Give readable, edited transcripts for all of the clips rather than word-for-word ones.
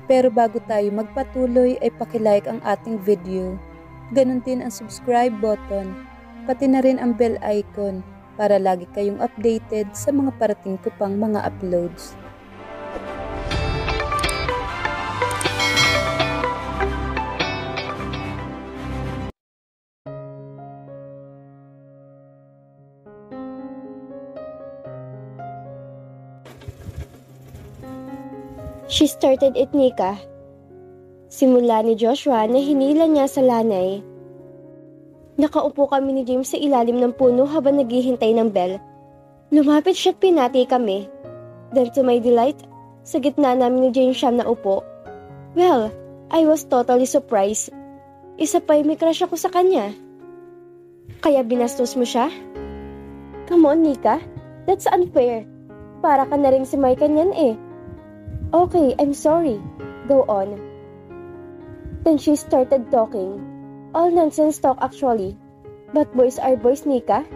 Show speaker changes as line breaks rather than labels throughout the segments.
Pero bago tayo magpatuloy ay pakilike ang ating video. Ganon din ang subscribe button, pati na rin ang bell icon para lagi kayong updated sa mga parating ko pang mga uploads.
She started it, Nika. Simula ni Joshua na hinila niya sa lanay. Nakaupo kami ni James sa ilalim ng puno habang naghihintay ng bell. Lumapit siya at pinati kami. Then to my delight, sa gitna namin ni James siya naupo. Well, I was totally surprised. Isa pa'y may crush ako sa kanya. Kaya binastos mo siya? Come on, Nika. That's unfair. Para ka na rin si Michael yan eh. Okay, I'm sorry. Go on. Then she started talking. All nonsense talk actually. But boys are boys, Nika.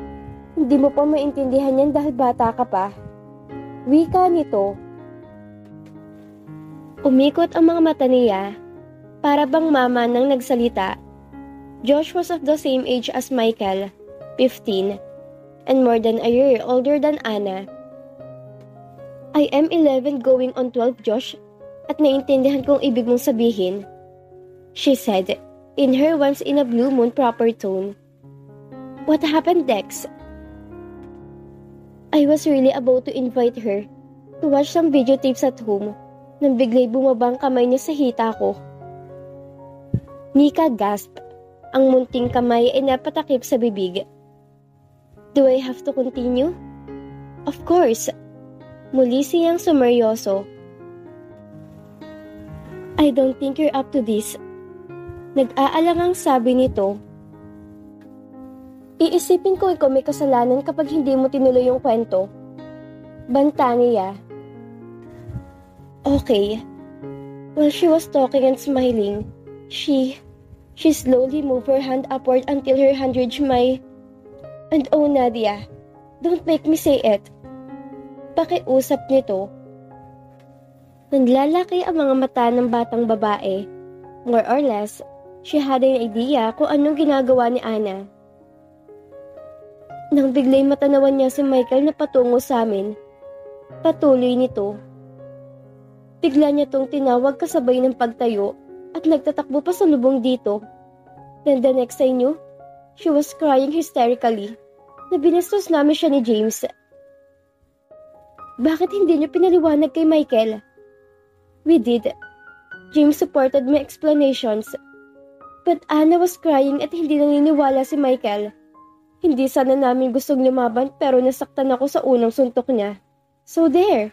Hindi mo pa maintindihan yan dahil bata ka pa. Wika nito. Umikot ang mga mata niya. Para bang mama nang nagsalita. Josh was of the same age as Michael, 15, and more than a year older than Anna. I am 11 going on 12, Josh, at naiintindihan kong ibig mong sabihin, she said, in her once-in-a-blue-moon proper tone. What happened, Dex? I was really about to invite her to watch some videotapes at home nang bigla'y bumaba ang kamay niya sa hita ko. Nika gasped. Ang munting kamay ay napatakip sa bibig. Do I have to continue? Of course. Muli siyang sumeryoso. I don't think you're up to this. Nag-aalangang sabi nito. Iisipin ko ikaw may kasalanan kapag hindi mo tinuloy yung kwento. Banta niya. Okay. While she was talking and smiling, she slowly moved her hand upward until her hand reached my... And oh, Nadia, don't make me say it. Pakiusap nito. Nanlalaki ang mga mata ng batang babae. More or less, she had an idea kung anong ginagawa ni Anna. Nang bigla'y matanawan niya si Michael na patungo sa amin, patuloy nito. Bigla niya tong tinawag kasabay ng pagtayo at nagtatakbo pa sa lubong dito. Then the next I knew, she was crying hysterically na binastos namin siya ni James. Bakit hindi niyo pinaliwanag kay Michael? We did. James supported my explanations. But Anna was crying at hindi naniniwala si Michael. Hindi sana namin gustong lumaban pero nasaktan ako sa unang suntok niya. So there.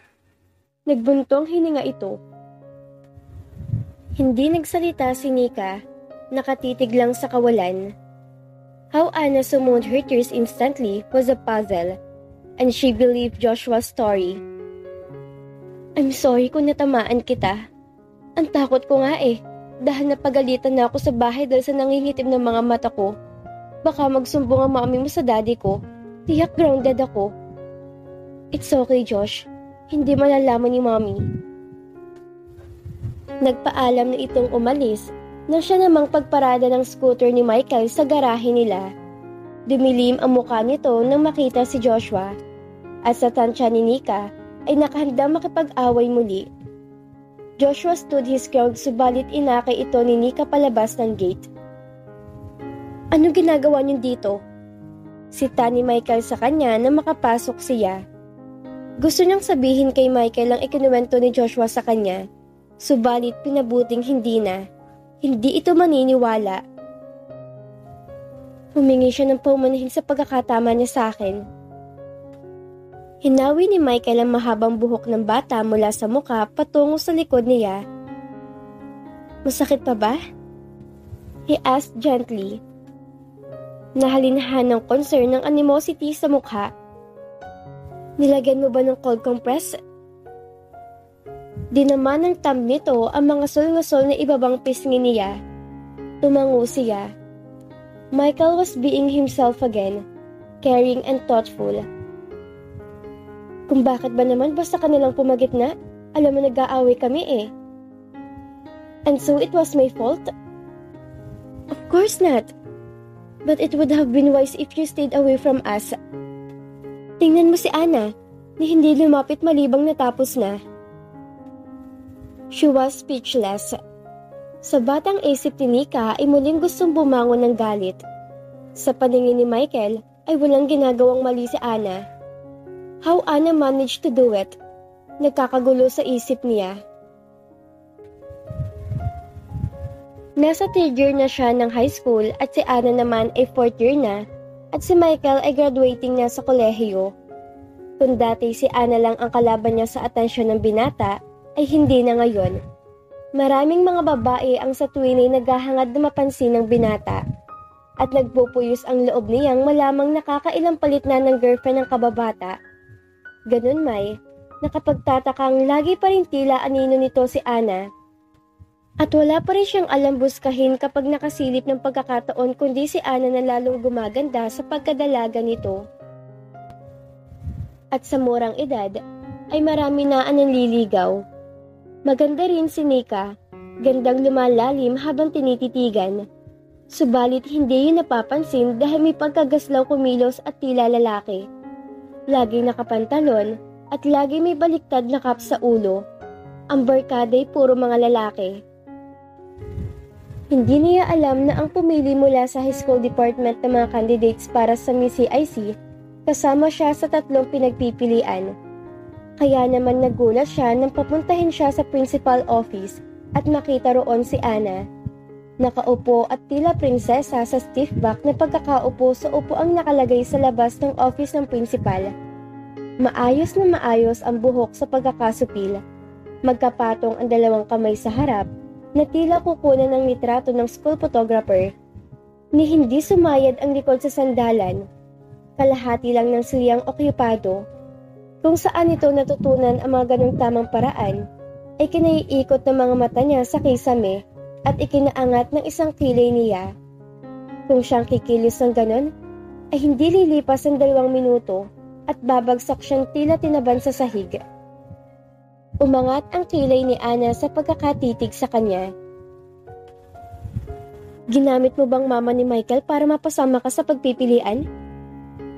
Nagbuntong hininga ito. Hindi nagsalita si Nika. Nakatitig lang sa kawalan. How Anna summoned her tears instantly was a puzzle. And she believed Joshua's story. I'm sorry kung natamaan kita. Ang takot ko nga eh, dahil napagalitan na ako sa bahay dahil sa nangingitim ng mga mata ko. Baka magsumbong ang mami mo sa daddy ko. Tiyak grounded ako. It's okay, Josh. Hindi malalaman ni mami. Nagpaalam na itong umalis nang siya namang pagparada ng scooter ni Michael sa garahe nila. Dumilim ang mukha nito nang makita si Joshua. At sa tansya ni Nika ay nakahanda makipag-away muli. Joshua stood his ground subalit inakay ito ni Nika palabas ng gate. Anong ginagawa niyo dito? Sita ni Michael sa kanya na makapasok siya. Gusto niyang sabihin kay Michael ang ikinuwento ni Joshua sa kanya, subalit pinabuting hindi na. Hindi ito maniniwala. Humingi siya ng paumanhin sa pagkakatama niya sa akin. Hinawi ni Michael ang mahabang buhok ng bata mula sa mukha patungo sa likod niya. Masakit pa ba? He asked gently. Nahalinhan ng concern ng animosity sa mukha. Nilagyan mo ba ng cold compress? Dinaman ng thumb nito ang mga sul-ngasol na ibabang pisngi niya. Tumango siya. Michael was being himself again, caring and thoughtful. Kung bakit ba naman basta kanilang pumagitna, alam mo nag-aaway kami eh. And so it was my fault? Of course not. But it would have been wise if you stayed away from us. Tingnan mo si Ana, na hindi lumapit malibang natapos na. She was speechless. Sa batang isip ni Nika ay muling gustong bumangon ng galit. Sa paningin ni Michael ay walang ginagawang mali si Ana. How Ana managed to do it? Nagkakagulo sa isip niya. Nasa 3rd year na siya ng high school at si Ana naman ay 4th year na at si Michael ay graduating na sa kolehiyo. Kung dati si Ana lang ang kalaban niya sa atensyon ng binata, ay hindi na ngayon. Maraming mga babae ang sa tuwin ay naghahangad na mapansin ng binata at nagpupuyos ang loob niyang malamang nakakailang palit na ng girlfriend ng kababata. Ganun may, nakapagtatakang lagi pa rin tila anino nito si Ana. At wala pa rin siyang alam buskahin kapag nakasilip ng pagkakataon kundi si Ana na lalong gumaganda sa pagkadalaga nito. At sa murang edad, ay marami na ang nanliligaw. Maganda rin si Nika, gandang lumalalim habang tinititigan. Subalit hindi yun napapansin dahil may pagkagaslaw kumilos at tila lalaki. Laging nakapantalon at lagi may baliktad na cap sa ulo. Ang barkada ay puro mga lalaki. Hindi niya alam na ang pumili mula sa high school department ng mga candidates para sa Miss CIC, kasama siya sa 3 pinagpipilian. Kaya naman nagulat siya nang papuntahin siya sa principal office at makita roon si Ana. Nakaupo at tila prinsesa sa stiff back na pagkakaupo sa upuang nakalagay sa labas ng office ng principal. Maayos na maayos ang buhok sa pagkakasupil. Magkapatong ang 2 kamay sa harap na tila kukunan ng litrato ng school photographer. Ni hindi sumayad ang likod sa sandalan. Kalahati lang ng siliyang okupado. Kung saan ito natutunan ang mga ganong tamang paraan, ay kinaiikot ng mga mata niya sa kisame at ikinaangat ng isang kilay niya. Kung siyang kikilos ng ganon, ay hindi lilipas ang 2 minuto at babagsak siyang tila tinaban sa sahig. Umangat ang kilay ni Ana sa pagkakatitig sa kanya. Ginamit mo bang mama ni Michael para mapasama ka sa pagpipilian?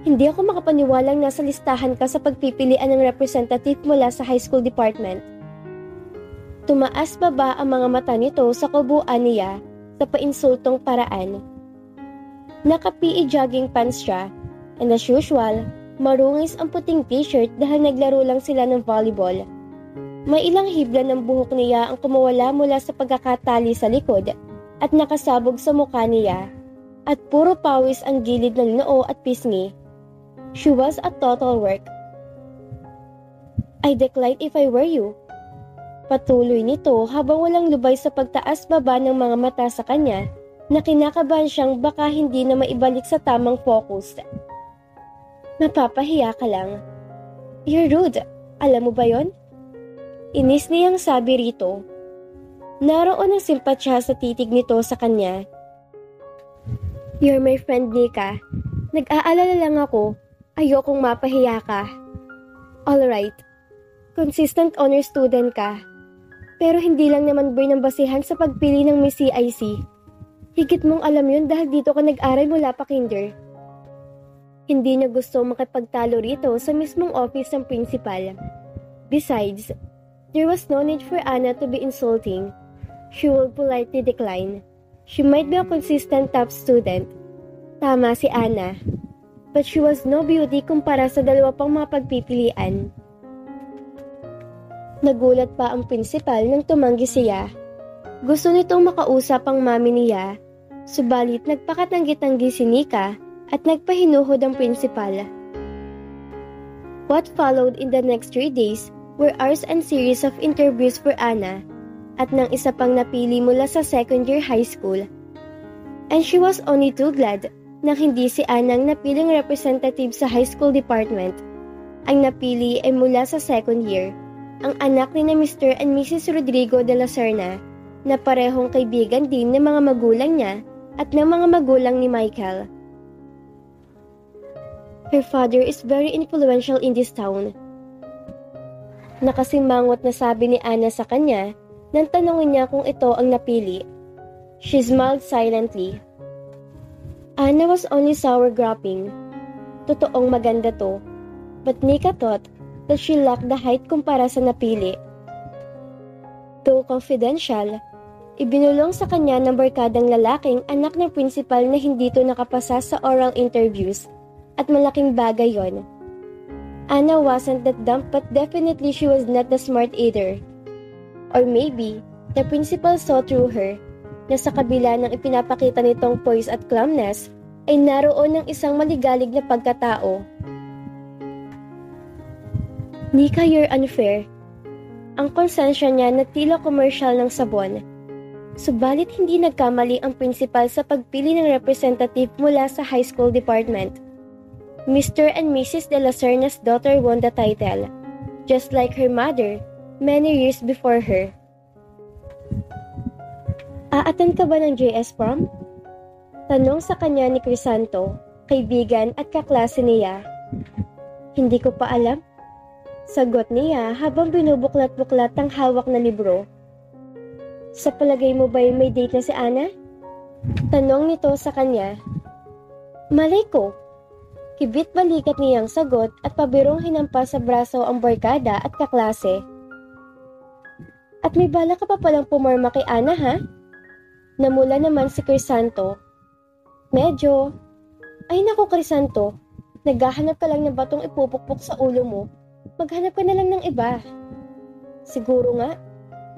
Hindi ako makapaniwalang nasa listahan ka sa pagpipilian ng representative mula sa high school department. Tumaas baba ang mga mata nito sa kabuuan niya sa painsultong paraan. Naka-PE jogging pants siya and as usual, marungis ang puting t-shirt dahil naglaro lang sila ng volleyball. May ilang hibla ng buhok niya ang kumawala mula sa pagkakatali sa likod at nakasabog sa mukha niya at puro pawis ang gilid ng noo at pisngi. She was a total work. I decline if I were you. Patuloy nito habang walang lubay sa pagtaas-baba ng mga mata sa kanya na kinakabahan siyang baka hindi na maibalik sa tamang focus. Mapapahiya ka lang. You're rude. Alam mo ba yon? Inis niyang sabi rito. Naroon ang simpatsya sa titig nito sa kanya. You're my friend, Nika. Nag-aalala lang ako. Ayokong mapahiya ka. Alright. Consistent honor student ka. Pero hindi lang naman burn ang basihan sa pagpili ng Miss CIC. Higit mong alam yun dahil dito ka nag-aral mula pa kinder. Hindi niya gusto makipagtalo rito sa mismong office ng principal. Besides, there was no need for Ana to be insulting. She would politely decline. She might be a consistent top student. Tama si Ana. But she was no beauty kumpara sa 2 pang mga pagpipilian. Nagulat pa ang principal nang tumanggi siya. Gusto nitong makausap ang mami niya, subalit nagpakatanggi-tanggi si Nika at nagpahinuhod ang principal. What followed in the next 3 days were hours and series of interviews for Ana at nang isa pang napili mula sa 2nd year high school. And she was only too glad na hindi si Ana ang napiling representative sa high school department. Ang napili ay mula sa 2nd year, ang anak ni na Mr. and Mrs. Rodrigo de la Serna, na parehong kaibigan din ng mga magulang niya at ng mga magulang ni Michael. Her father is very influential in this town. Nakasimangot na sabi ni Ana sa kanya nang tanongin niya kung ito ang napili. She smiled silently. Anna was only sour graping. Totoong maganda to. But Nika thought that she lacked the height kumpara sa napili. Though confidential, ibinulong sa kanya ng barkadang lalaking anak ng principal na hindi to nakapasa sa oral interviews at malaking bagay yon. Anna wasn't that dumb but definitely she was not the smart either. Or maybe, the principal saw through her na sa kabila ng ipinapakita nitong poise at calmness ay naroon ng isang maligalig na pagkatao. Nika, you're unfair. Ang konsensya niya na tila commercial ng sabon. Subalit hindi nagkamali ang principal sa pagpili ng representative mula sa high school department. Mr. and Mrs. De La Serna's daughter won the title, just like her mother, many years before her. Aatan ka ba ng JS prom? Tanong sa kanya ni Crisanto, kaibigan at kaklase niya. Hindi ko pa alam. Sagot niya habang binubuklat-buklat ang hawak na libro. Sa palagay mo ba'y may date na si Anna? Tanong nito sa kanya. Malay ko. Kibit balikat niyang sagot at pabirong hinampas sa braso ang barkada at kaklase. At may bala ka pa palang pumarma kay Anna, ha? Namula naman si Crisanto. Medyo. Ay naku, Crisanto. Naghahanap ka lang ng batong ipupukpok sa ulo mo. Maghanap ka na lang ng iba. Siguro nga,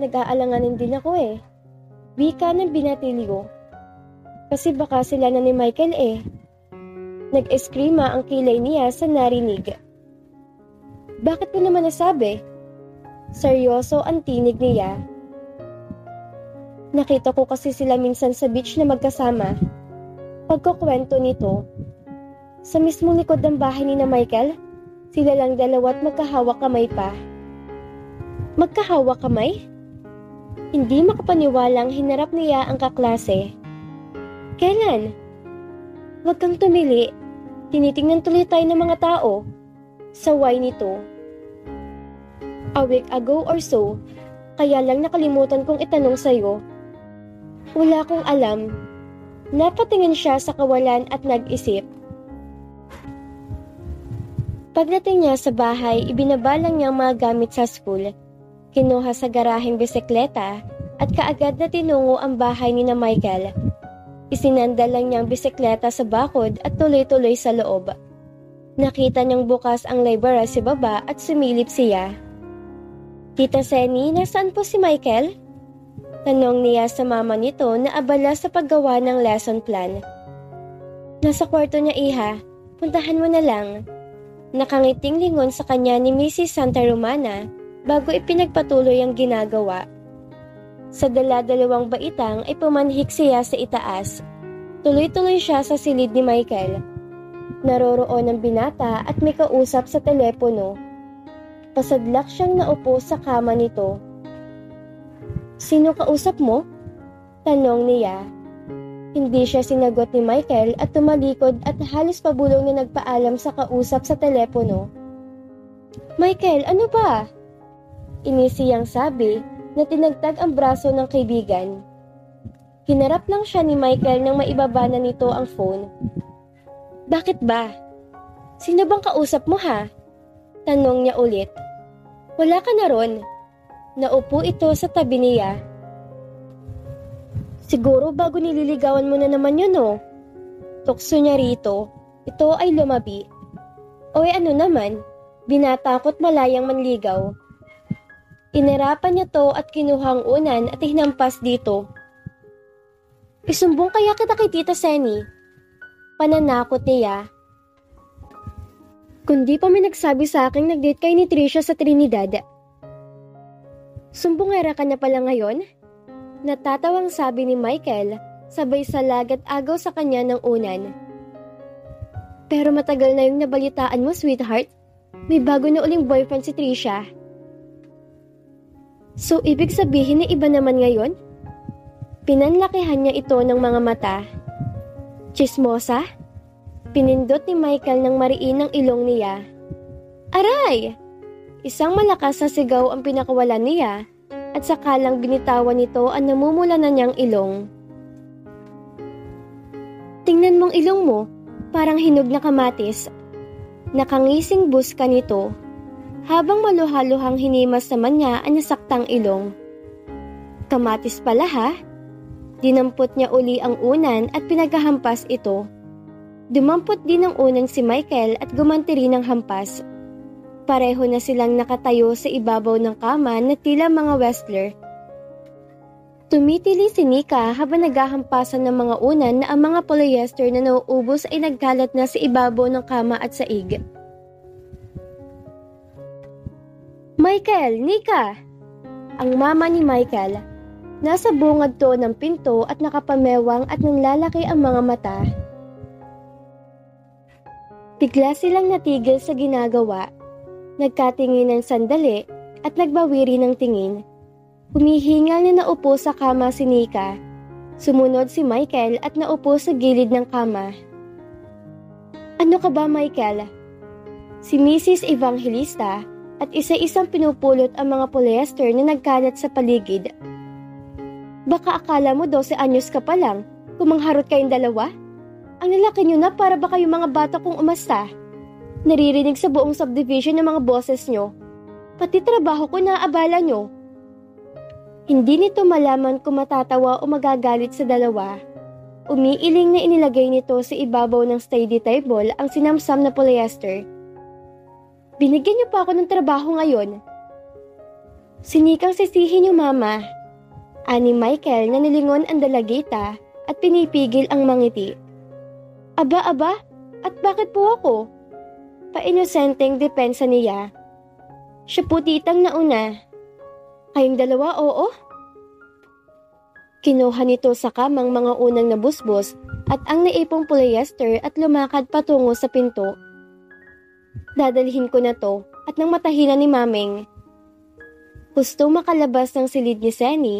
nag-aalanganin din ako eh. Wika ng binatilyo. Kasi baka sila na ni Michael eh. Nag-eskrima ang kilay niya sa narinig. Bakit mo naman nasabi? Seryoso ang tinig niya. Nakita ko kasi sila minsan sa beach na magkasama. Pagkukwento nito, sa mismong likod ng bahay ni na Michael, sila lang dalawa at magkahawak kamay pa. Magkahawak kamay? Hindi makapaniwalang hinarap niya ang kaklase. Kailan? Huwag kang tumili. Tinitingnan tuloy tayo ng mga tao. Saway nito. A week ago or so, kaya lang nakalimutan kong itanong sa'yo. Wala kong alam. Napatingin siya sa kawalan at nag-isip. Pagdating niya sa bahay, ibinabalang niya ang mga gamit sa school. Kinuha sa garaheng bisikleta at kaagad na tinungo ang bahay ni na Michael. Isinandal lang niya ang bisikleta sa bakod at tuloy-tuloy sa loob. Nakita niyang bukas ang library sa baba at sumilip siya. Tita Senny, nasaan po si Michael? Tanong niya sa mama nito na abala sa paggawa ng lesson plan. Nasa kwarto niya, iha. Puntahan mo na lang. Nakangiting lingon sa kanya ni Mrs. Santa Romana bago ipinagpatuloy ang ginagawa. Sa dala-dalawang baitang ay pumanhik siya sa itaas. Tuloy-tuloy siya sa silid ni Michael. Naroroon ang binata at may kausap sa telepono. Pasadlak siyang naupo sa kama nito. Sino kausap mo? Tanong niya. Hindi siya sinagot ni Michael at tumalikod at halos pabulong na nagpaalam sa kausap sa telepono. Michael, ano ba? Inisiyang sabi na tinagtag ang braso ng kaibigan. Hinarap lang siya ni Michael nang maibaba na nito ang phone. Bakit ba? Sino bang kausap mo ha? Tanong niya ulit. Wala ka na ron. Naupo ito sa tabi niya. Siguro bago nililigawan mo na naman yun oh. Tukso niya rito. Ito ay lumabi. Oy ano naman, binatakot malayang manligaw. Inarapan niya to at kinuhang unan at hinampas dito. Isumbong kaya kita kay Tita Senny. Pananakot niya. Kundi pa may nagsabi sa akin nag-date kay ni Tricia sa Trinidad. Sumbongera ka na pala ngayon? Natatawang sabi ni Michael, sabay salag at agaw sa kanya ng unan. Pero matagal na yung nabalitaan mo, sweetheart. May bago na uling boyfriend si Tricia. So, ibig sabihin na iba naman ngayon? Pinanlakihan niya ito ng mga mata. Chismosa? Pinindot ni Michael ng mariin ang ilong niya. Aray! Isang malakas na sigaw ang pinakawalan niya at at sakalang binitawan nito ang namumula na niyang ilong. Tingnan mong ilong mo, parang hinog na kamatis. Nakangising buska nito, habang maluhaluhang hinimas naman niya ang nasaktang ilong. Kamatis pala ha? Dinampot niya uli ang unan at pinaghahampas ito. Dumampot din ang unan si Michael at gumanti rin ng hampas. Pareho na silang nakatayo sa ibabaw ng kama na tila mga wrestler. Tumitili si Nika habang naghahampasan ng mga unan na ang mga polyester na nauubos ay nagkalat na sa ibabaw ng kama at saig. Michael! Nika! Ang mama ni Michael. Nasa bungad to ng pinto at nakapamewang at nanlalaki ang mga mata. Bigla silang natigil sa ginagawa. Nagkatingin ng sandali at nagbawiri ng tingin. Humihingal na naupo sa kama si Nika. Sumunod si Michael at naupo sa gilid ng kama. Ano ka ba, Michael? Si Mrs. Evangelista at isa-isang pinupulot ang mga polyester na nagkalat sa paligid. Baka akala mo 12 anyos ka pa lang, kumangharot kayong dalawa? Ang lalaki nyo na para ba kayong mga bata kong umasta? Naririnig sa buong subdivision ng mga boses nyo. Pati trabaho ko naabala nyo. Hindi nito malaman kung matatawa o magagalit sa dalawa. Umiiling na inilagay nito sa ibabaw ng study table ang sinamsam na polyester. Binigyan niyo pa ako ng trabaho ngayon. Sinikang sisihin niyo, Mama. Ani Michael na nilingon ang dalagita at pinipigil ang mangiti. Aba, at bakit po ako? Painosenteng depensa niya. Siya po titang nauna. Kayong dalawa, oo? Kinuha nito sa kamang mga unang nabusbos at ang naipong polyester at lumakad patungo sa pinto. Dadalhin ko na to at nang matahilan ni Mameng. Gustong makalabas ng silid ni Senny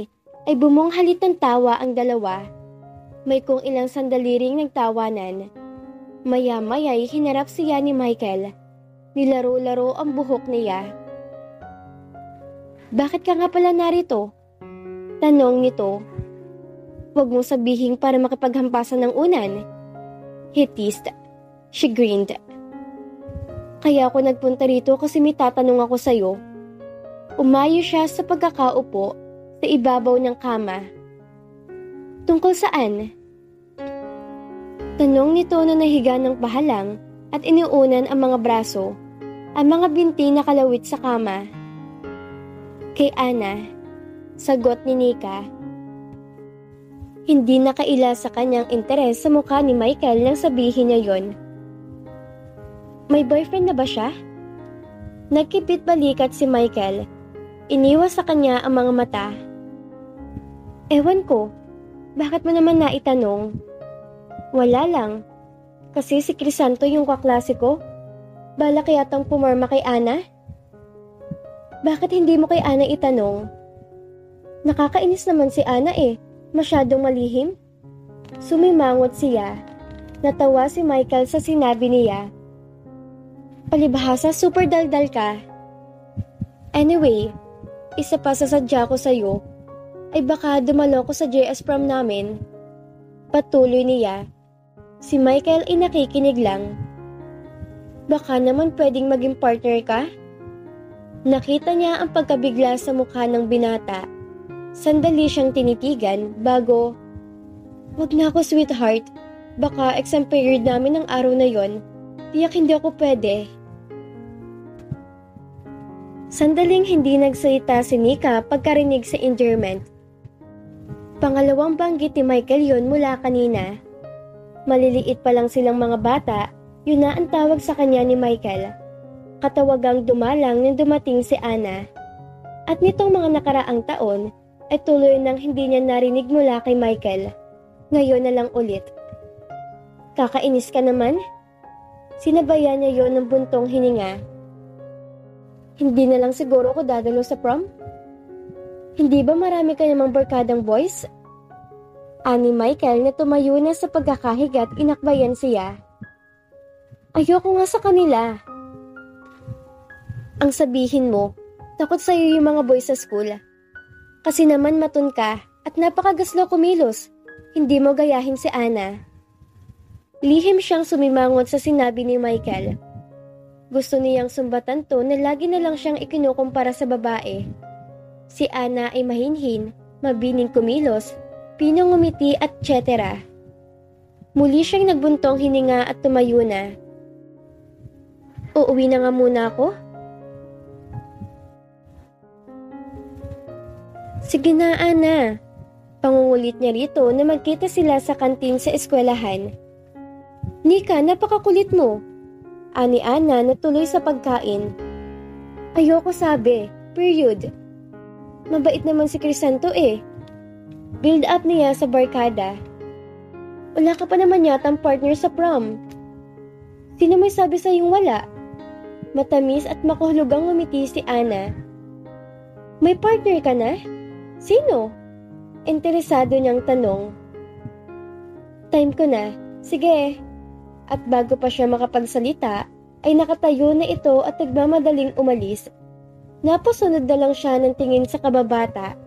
ay bumunghalit ng tawa ang dalawa. May kung ilang sandali ring nagtawanan. Maya-maya'y hinarap siya ni Michael. Nilaro-laro ang buhok niya. Bakit ka nga pala narito? Tanong nito. Huwag mong sabihin para makipaghampasan ng unan. He teased. She grinned. Kaya ako nagpunta rito kasi may tatanong ako sa'yo. Umayo siya sa pagkakaupo sa ibabaw ng kama. Tungkol saan? Tanong nito na nahiga ng pahalang at iniunan ang mga braso, ang mga binti na kalawit sa kama. Kay Ana, sagot ni Nika. Hindi nakaila sa kanyang interes sa mukha ni Michael nang sabihin niya yon. May boyfriend na ba siya? Nagkipit balikat si Michael. Iniwas sa kanya ang mga mata. Ewan ko, bakit mo naman naitanong? Wala lang, kasi si Crisanto yung kaklase ko. Balak yatang pumarma kay Ana? Bakit hindi mo kay Ana itanong? Nakakainis naman si Ana masyadong malihim. Sumimangot siya. Natawa si Michael sa sinabi niya. Palibhasa super daldal ka. Anyway, isa pa sa sadya ko sa'yo, ay baka dumalo ko sa JS prom namin. Patuloy niya. Si Michael ay nakikinig lang. Baka naman pwedeng maging partner ka? Nakita niya ang pagkabigla sa mukha ng binata. Sandali siyang tinitigan bago, Wag na ako, sweetheart. Baka exam period namin ng araw na yon. Tiyak hindi ako pwede. Sandaling hindi nagsalita si Nika pagkarinig sa endearment. Pangalawang banggit ni Michael yon mula kanina. Maliliit pa lang silang mga bata, yun na ang tawag sa kanya ni Michael. Katawagang dumalang nang dumating si Ana. At nitong mga nakaraang taon, ay tuloy nang hindi niya narinig mula kay Michael. Ngayon na lang ulit. Kakainis ka naman? Sinabayan niya yon ng buntong hininga. Hindi na lang siguro ako dadalo sa prom? Hindi ba marami ka namang barkadang boys? Ani Michael na tumayo na sa pagkakahigat inakbayan siya. Ayoko nga sa kanila. Ang sabihin mo, takot sa'yo yung mga boys sa school. Kasi naman matun ka at napakagaslo kumilos. Hindi mo gayahin si Ana. Lihim siyang sumimangot sa sinabi ni Michael. Gusto niyang sumbatan to na lagi na lang siyang ikinukumpara sa babae. Si Ana ay mahinhin, mabining kumilos, pinong ngumiti at etc. Muli siyang nagbuntong hininga at tumayo na. Uuwi na nga muna ako? Sige na, Ana. Pangungulit niya rito na magkita sila sa kantin sa eskwelahan. Nika, napakakulit mo. Ani Ana na tuloy sa pagkain. Ayoko sabi, period. Mabait naman si Crisanto eh. Build up niya sa barkada. Wala ka pa naman yatang partner sa prom. Sino may sabi sa iyong wala? Matamis at makuhulugang ngumiti si Ana. May partner ka na? Sino? Interesado niyang tanong. Time ko na. Sige. At bago pa siya makapagsalita, ay nakatayo na ito at nagmamadaling umalis. Napasunod na lang siya ng tingin sa kababata